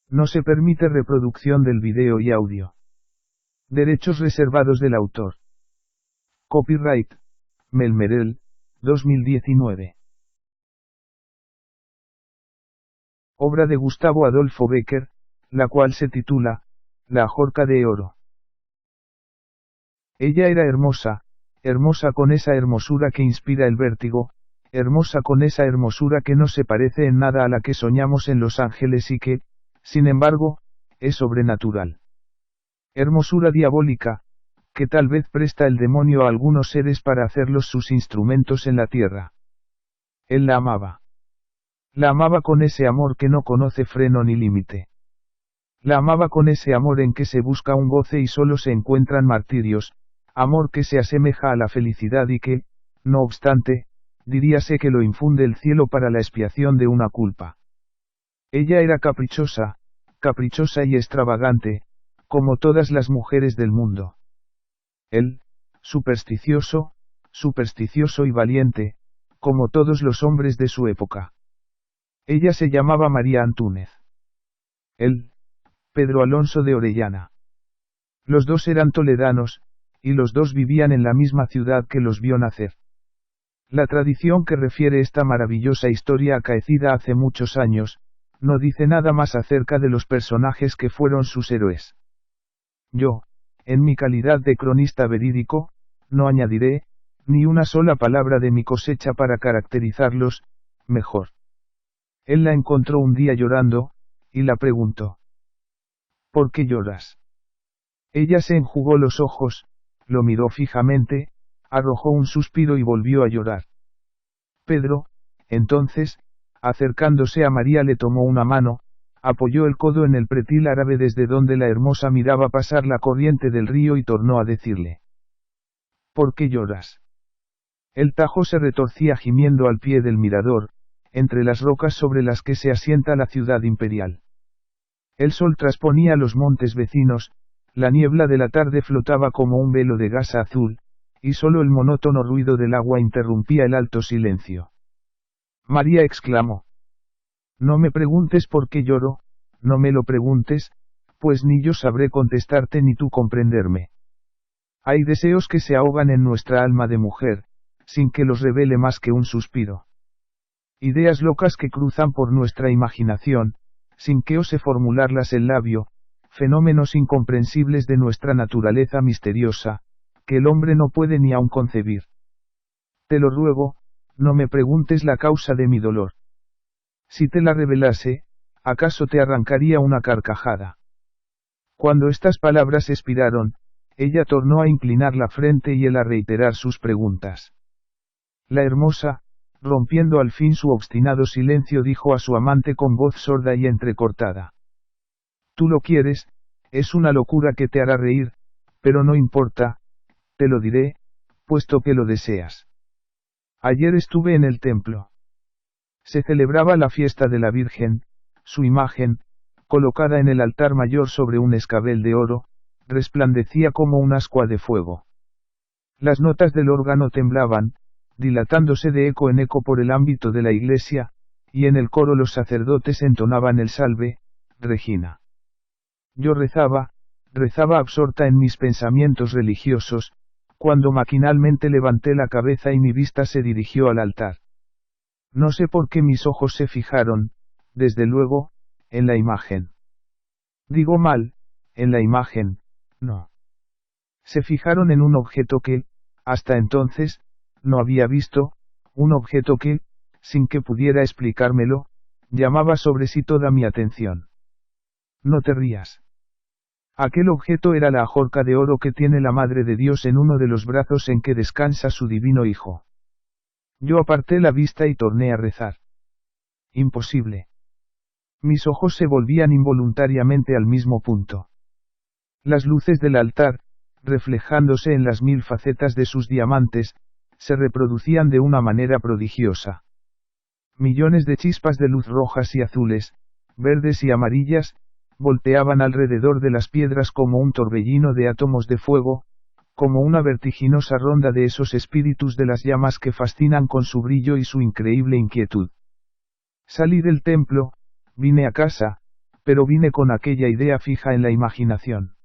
No se permite reproducción del video y audio. Derechos reservados del autor. Copyright, Melmerel, 2019. Obra de Gustavo Adolfo Bécquer, la cual se titula, La Ajorca de Oro. Ella era hermosa, hermosa con esa hermosura que inspira el vértigo, hermosa con esa hermosura que no se parece en nada a la que soñamos en Los Ángeles y que, sin embargo, es sobrenatural. Hermosura diabólica, que tal vez presta el demonio a algunos seres para hacerlos sus instrumentos en la tierra. Él la amaba. La amaba con ese amor que no conoce freno ni límite. La amaba con ese amor en que se busca un goce y solo se encuentran martirios, amor que se asemeja a la felicidad y que, no obstante, diríase que lo infunde el cielo para la expiación de una culpa. Ella era caprichosa, caprichosa y extravagante, como todas las mujeres del mundo. Él, supersticioso, supersticioso y valiente, como todos los hombres de su época. Ella se llamaba María Antúnez. Él, Pedro Alonso de Orellana. Los dos eran toledanos, y los dos vivían en la misma ciudad que los vio nacer. La tradición que refiere esta maravillosa historia acaecida hace muchos años, no dice nada más acerca de los personajes que fueron sus héroes. Yo, en mi calidad de cronista verídico, no añadiré, ni una sola palabra de mi cosecha para caracterizarlos, mejor. Él la encontró un día llorando, y la preguntó. ¿Por qué lloras? Ella se enjugó los ojos, lo miró fijamente, arrojó un suspiro y volvió a llorar. Pedro, entonces, acercándose a María le tomó una mano, apoyó el codo en el pretil árabe desde donde la hermosa miraba pasar la corriente del río y tornó a decirle. ¿Por qué lloras? El Tajo se retorcía gimiendo al pie del mirador, entre las rocas sobre las que se asienta la ciudad imperial. El sol trasponía los montes vecinos, la niebla de la tarde flotaba como un velo de gasa azul, y solo el monótono ruido del agua interrumpía el alto silencio. María exclamó. No me preguntes por qué lloro, no me lo preguntes, pues ni yo sabré contestarte ni tú comprenderme. Hay deseos que se ahogan en nuestra alma de mujer, sin que los revele más que un suspiro. Ideas locas que cruzan por nuestra imaginación, sin que ose formularlas el labio, fenómenos incomprensibles de nuestra naturaleza misteriosa, que el hombre no puede ni aun concebir. Te lo ruego, no me preguntes la causa de mi dolor. Si te la revelase, acaso te arrancaría una carcajada. Cuando estas palabras expiraron, ella tornó a inclinar la frente y él a reiterar sus preguntas. La hermosa, rompiendo al fin su obstinado silencio, dijo a su amante con voz sorda y entrecortada. Tú lo quieres, es una locura que te hará reír, pero no importa, te lo diré, puesto que lo deseas. Ayer estuve en el templo. Se celebraba la fiesta de la Virgen, su imagen, colocada en el altar mayor sobre un escabel de oro, resplandecía como un ascua de fuego. Las notas del órgano temblaban, dilatándose de eco en eco por el ámbito de la iglesia, y en el coro los sacerdotes entonaban el salve, Regina. Yo rezaba absorta en mis pensamientos religiosos, cuando maquinalmente levanté la cabeza y mi vista se dirigió al altar. No sé por qué mis ojos se fijaron, desde luego, en la imagen. Digo mal, en la imagen, no. Se fijaron en un objeto que, hasta entonces, no había visto, un objeto que, sin que pudiera explicármelo, llamaba sobre sí toda mi atención. No te rías. Aquel objeto era la ajorca de oro que tiene la Madre de Dios en uno de los brazos en que descansa su divino Hijo. Yo aparté la vista y torné a rezar. Imposible. Mis ojos se volvían involuntariamente al mismo punto. Las luces del altar, reflejándose en las 1000 facetas de sus diamantes, se reproducían de una manera prodigiosa. Millones de chispas de luz rojas y azules, verdes y amarillas, volteaban alrededor de las piedras como un torbellino de átomos de fuego, como una vertiginosa ronda de esos espíritus de las llamas que fascinan con su brillo y su increíble inquietud. Salí del templo, vine a casa, pero vine con aquella idea fija en la imaginación.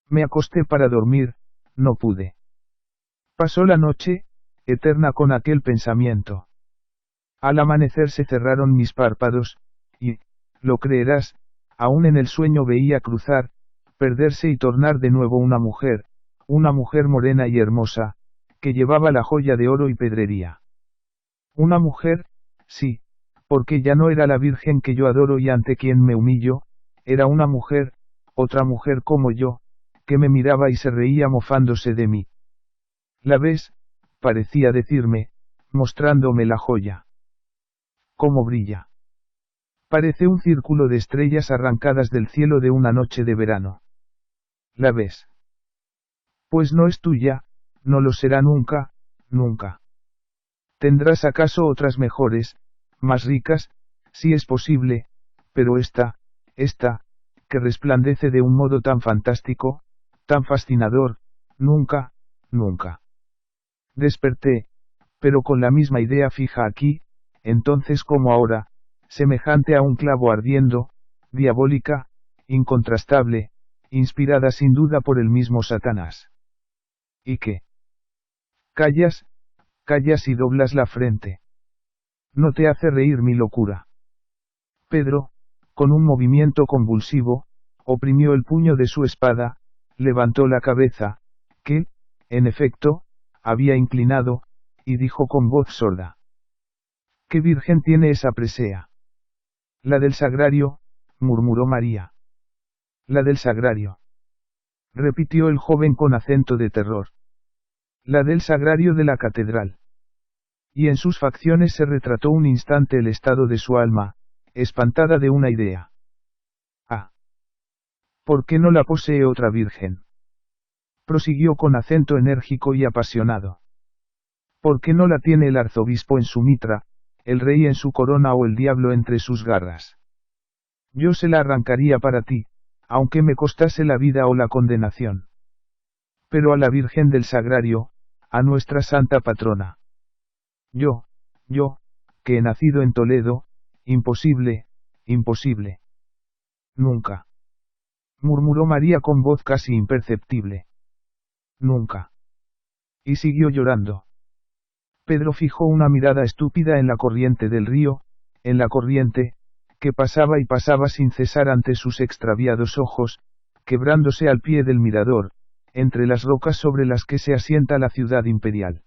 Me acosté para dormir, no pude. Pasó la noche, eterna con aquel pensamiento. Al amanecer se cerraron mis párpados, y, lo creerás, aún en el sueño veía cruzar, perderse y tornar de nuevo una mujer morena y hermosa, que llevaba la joya de oro y pedrería. Una mujer, sí, porque ya no era la Virgen que yo adoro y ante quien me humillo, era una mujer, otra mujer como yo, que me miraba y se reía mofándose de mí. ¿La ves?, parecía decirme, mostrándome la joya. ¿Cómo brilla? Parece un círculo de estrellas arrancadas del cielo de una noche de verano. ¿La ves? Pues no es tuya, no lo será nunca, nunca. Tendrás acaso otras mejores, más ricas, si es posible, pero esta, que resplandece de un modo tan fantástico, tan fascinador, nunca, nunca. Desperté, pero con la misma idea fija aquí, entonces como ahora, semejante a un clavo ardiendo, diabólica, incontrastable, inspirada sin duda por el mismo Satanás. ¿Y qué? Callas y doblas la frente. No te hace reír mi locura. Pedro, con un movimiento convulsivo, oprimió el puño de su espada, levantó la cabeza, que, en efecto, había inclinado, y dijo con voz sorda. ¿Qué virgen tiene esa presea? La del sagrario, murmuró María. La del sagrario. Repitió el joven con acento de terror. La del sagrario de la catedral. Y en sus facciones se retrató un instante el estado de su alma, espantada de una idea. Ah. ¿Por qué no la posee otra virgen? Prosiguió con acento enérgico y apasionado. ¿Por qué no la tiene el arzobispo en su mitra, el rey en su corona o el diablo entre sus garras? Yo se la arrancaría para ti, aunque me costase la vida o la condenación. Pero a la Virgen del Sagrario, a nuestra santa patrona. Yo, que he nacido en Toledo, imposible, imposible. Nunca. Murmuró María con voz casi imperceptible. Nunca. Y siguió llorando. Pedro fijó una mirada estúpida en la corriente del río, en la corriente, que pasaba y pasaba sin cesar ante sus extraviados ojos, quebrándose al pie del mirador, entre las rocas sobre las que se asienta la ciudad imperial.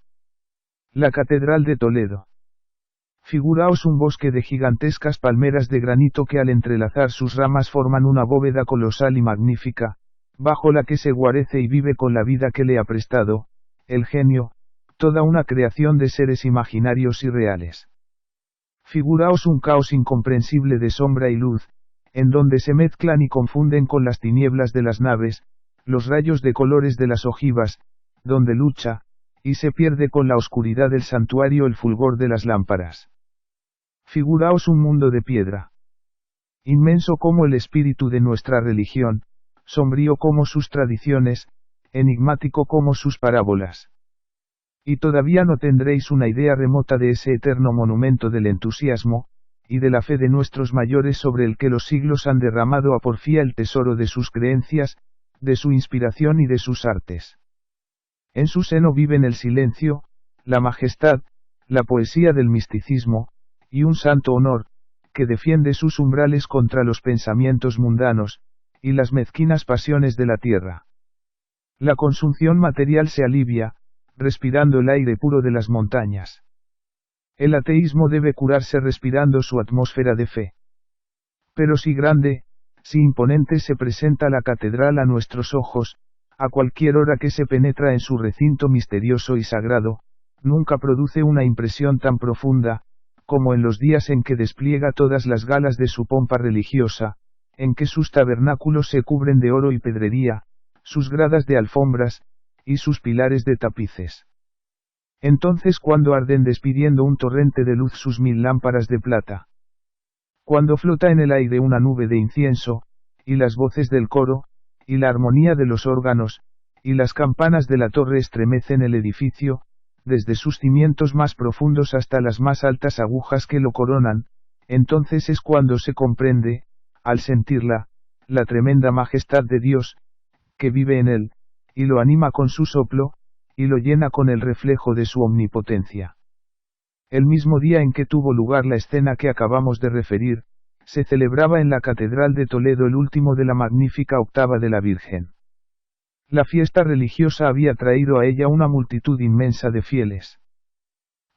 La Catedral de Toledo. Figuraos un bosque de gigantescas palmeras de granito que al entrelazar sus ramas forman una bóveda colosal y magnífica, bajo la que se guarece y vive con la vida que le ha prestado, el genio, toda una creación de seres imaginarios y reales. Figuraos un caos incomprensible de sombra y luz, en donde se mezclan y confunden con las tinieblas de las naves, los rayos de colores de las ojivas, donde lucha, y se pierde con la oscuridad del santuario el fulgor de las lámparas. Figuraos un mundo de piedra. Inmenso como el espíritu de nuestra religión, sombrío como sus tradiciones, enigmático como sus parábolas. Y todavía no tendréis una idea remota de ese eterno monumento del entusiasmo, y de la fe de nuestros mayores sobre el que los siglos han derramado a porfía el tesoro de sus creencias, de su inspiración y de sus artes. En su seno viven el silencio, la majestad, la poesía del misticismo, y un santo honor, que defiende sus umbrales contra los pensamientos mundanos, y las mezquinas pasiones de la tierra. La consunción material se alivia, respirando el aire puro de las montañas. El ateísmo debe curarse respirando su atmósfera de fe. Pero si grande, si imponente se presenta la catedral a nuestros ojos, a cualquier hora que se penetra en su recinto misterioso y sagrado, nunca produce una impresión tan profunda, como en los días en que despliega todas las galas de su pompa religiosa, en que sus tabernáculos se cubren de oro y pedrería, sus gradas de alfombras, y sus pilares de tapices. Entonces cuando arden despidiendo un torrente de luz sus 1000 lámparas de plata. Cuando flota en el aire una nube de incienso, y las voces del coro, y la armonía de los órganos, y las campanas de la torre estremecen el edificio, desde sus cimientos más profundos hasta las más altas agujas que lo coronan, entonces es cuando se comprende, al sentirla, la tremenda majestad de Dios, que vive en él, y lo anima con su soplo, y lo llena con el reflejo de su omnipotencia. El mismo día en que tuvo lugar la escena que acabamos de referir, se celebraba en la Catedral de Toledo el último de la magnífica octava de la Virgen. La fiesta religiosa había traído a ella una multitud inmensa de fieles.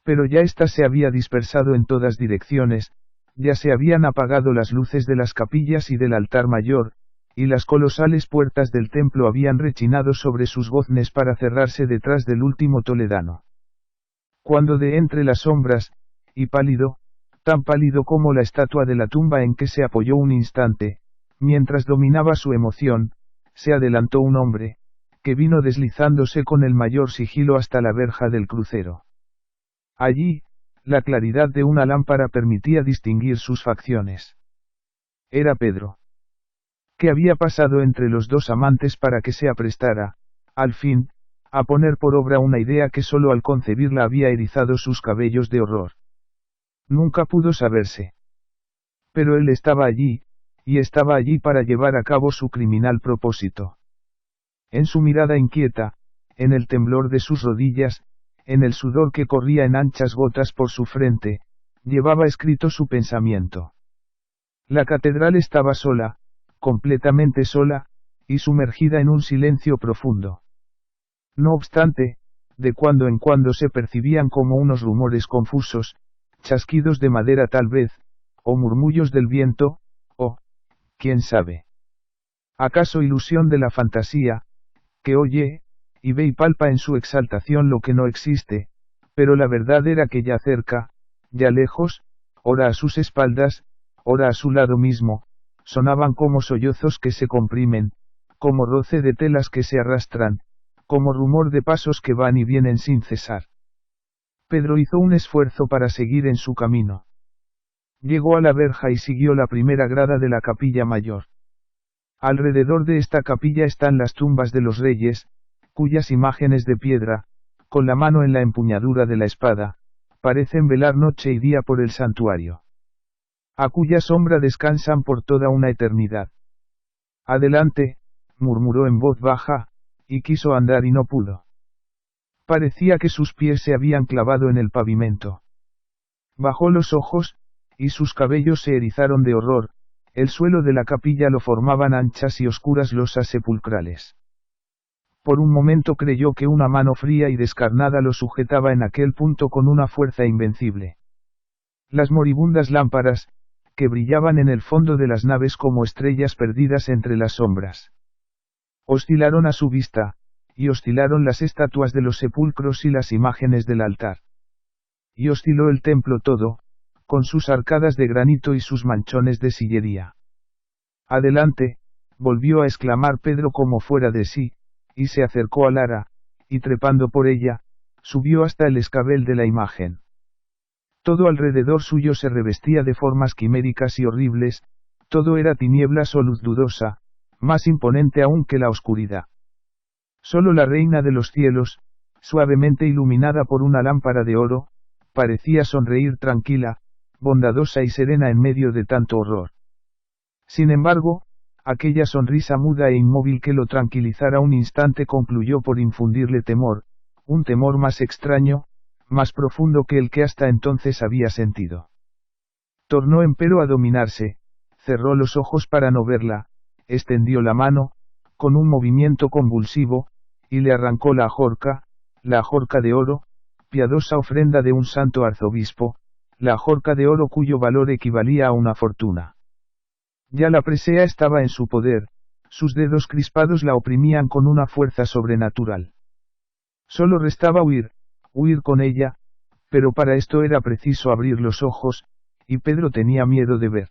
Pero ya ésta se había dispersado en todas direcciones, ya se habían apagado las luces de las capillas y del altar mayor, y las colosales puertas del templo habían rechinado sobre sus goznes para cerrarse detrás del último toledano. Cuando de entre las sombras, y pálido, tan pálido como la estatua de la tumba en que se apoyó un instante, mientras dominaba su emoción, se adelantó un hombre, que vino deslizándose con el mayor sigilo hasta la verja del crucero. Allí, la claridad de una lámpara permitía distinguir sus facciones. Era Pedro. ¿Qué había pasado entre los dos amantes para que se aprestara, al fin, a poner por obra una idea que solo al concebirla había erizado sus cabellos de horror? Nunca pudo saberse. Pero él estaba allí, y estaba allí para llevar a cabo su criminal propósito. En su mirada inquieta, en el temblor de sus rodillas, en el sudor que corría en anchas gotas por su frente, llevaba escrito su pensamiento. La catedral estaba sola, completamente sola, y sumergida en un silencio profundo. No obstante, de cuando en cuando se percibían como unos rumores confusos, chasquidos de madera tal vez, o murmullos del viento, o, quién sabe. ¿Acaso ilusión de la fantasía, que oye, y ve y palpa en su exaltación lo que no existe, pero la verdad era que ya cerca, ya lejos, ora a sus espaldas, ora a su lado mismo, sonaban como sollozos que se comprimen, como roce de telas que se arrastran, como rumor de pasos que van y vienen sin cesar. Pedro hizo un esfuerzo para seguir en su camino. Llegó a la verja y siguió la primera grada de la capilla mayor. Alrededor de esta capilla están las tumbas de los reyes, cuyas imágenes de piedra, con la mano en la empuñadura de la espada, parecen velar noche y día por el santuario. A cuya sombra descansan por toda una eternidad. Adelante, murmuró en voz baja, y quiso andar y no pudo. Parecía que sus pies se habían clavado en el pavimento. Bajó los ojos, y sus cabellos se erizaron de horror, el suelo de la capilla lo formaban anchas y oscuras losas sepulcrales. Por un momento creyó que una mano fría y descarnada lo sujetaba en aquel punto con una fuerza invencible. Las moribundas lámparas, que brillaban en el fondo de las naves como estrellas perdidas entre las sombras, oscilaron a su vista, y oscilaron las estatuas de los sepulcros y las imágenes del altar. Y osciló el templo todo, con sus arcadas de granito y sus manchones de sillería. Adelante, volvió a exclamar Pedro como fuera de sí, y se acercó al ara, y trepando por ella, subió hasta el escabel de la imagen. Todo alrededor suyo se revestía de formas quiméricas y horribles, todo era tinieblas o luz dudosa, más imponente aún que la oscuridad. Solo la reina de los cielos, suavemente iluminada por una lámpara de oro, parecía sonreír tranquila, bondadosa y serena en medio de tanto horror. Sin embargo, aquella sonrisa muda e inmóvil que lo tranquilizara un instante concluyó por infundirle temor, un temor más extraño, más profundo que el que hasta entonces había sentido. Tornó empero a dominarse, cerró los ojos para no verla, extendió la mano, con un movimiento convulsivo, y le arrancó la ajorca de oro, piadosa ofrenda de un santo arzobispo, la ajorca de oro cuyo valor equivalía a una fortuna. Ya la presea estaba en su poder, sus dedos crispados la oprimían con una fuerza sobrenatural. Solo restaba huir con ella, pero para esto era preciso abrir los ojos, y Pedro tenía miedo de ver.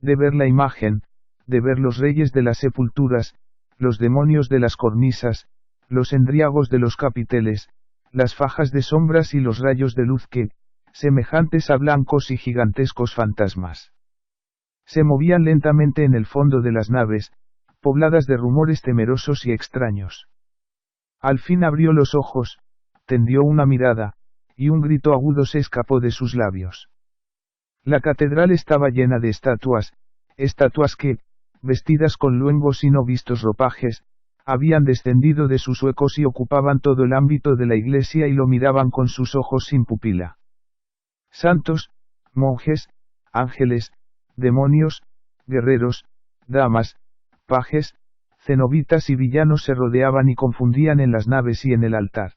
De ver la imagen, de ver los reyes de las sepulturas, los demonios de las cornisas, los endriagos de los capiteles, las fajas de sombras y los rayos de luz que, semejantes a blancos y gigantescos fantasmas, se movían lentamente en el fondo de las naves, pobladas de rumores temerosos y extraños. Al fin abrió los ojos, tendió una mirada, y un grito agudo se escapó de sus labios. La catedral estaba llena de estatuas, estatuas que, vestidas con luengos y no vistos ropajes, habían descendido de sus huecos y ocupaban todo el ámbito de la iglesia y lo miraban con sus ojos sin pupila. Santos, monjes, ángeles, demonios, guerreros, damas, pajes, cenobitas y villanos se rodeaban y confundían en las naves y en el altar.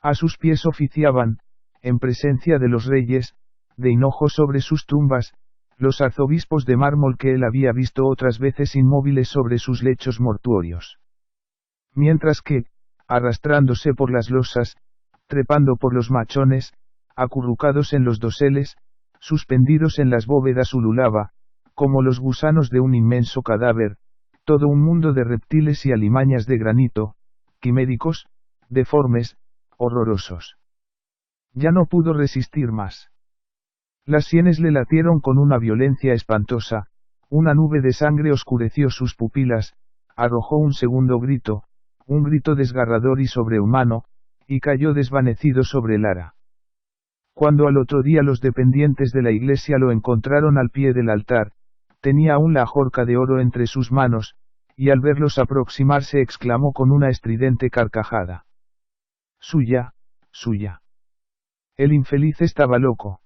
A sus pies oficiaban, en presencia de los reyes, de hinojo sobre sus tumbas, los arzobispos de mármol que él había visto otras veces inmóviles sobre sus lechos mortuorios. Mientras que, arrastrándose por las losas, trepando por los machones, acurrucados en los doseles, suspendidos en las bóvedas ululaba, como los gusanos de un inmenso cadáver, todo un mundo de reptiles y alimañas de granito, quiméricos, deformes, horrorosos. Ya no pudo resistir más. Las sienes le latieron con una violencia espantosa, una nube de sangre oscureció sus pupilas, arrojó un segundo grito, un grito desgarrador y sobrehumano, y cayó desvanecido sobre Lara. Cuando al otro día los dependientes de la iglesia lo encontraron al pie del altar, tenía aún la ajorca de oro entre sus manos, y al verlos aproximarse exclamó con una estridente carcajada. Suya, suya. El infeliz estaba loco.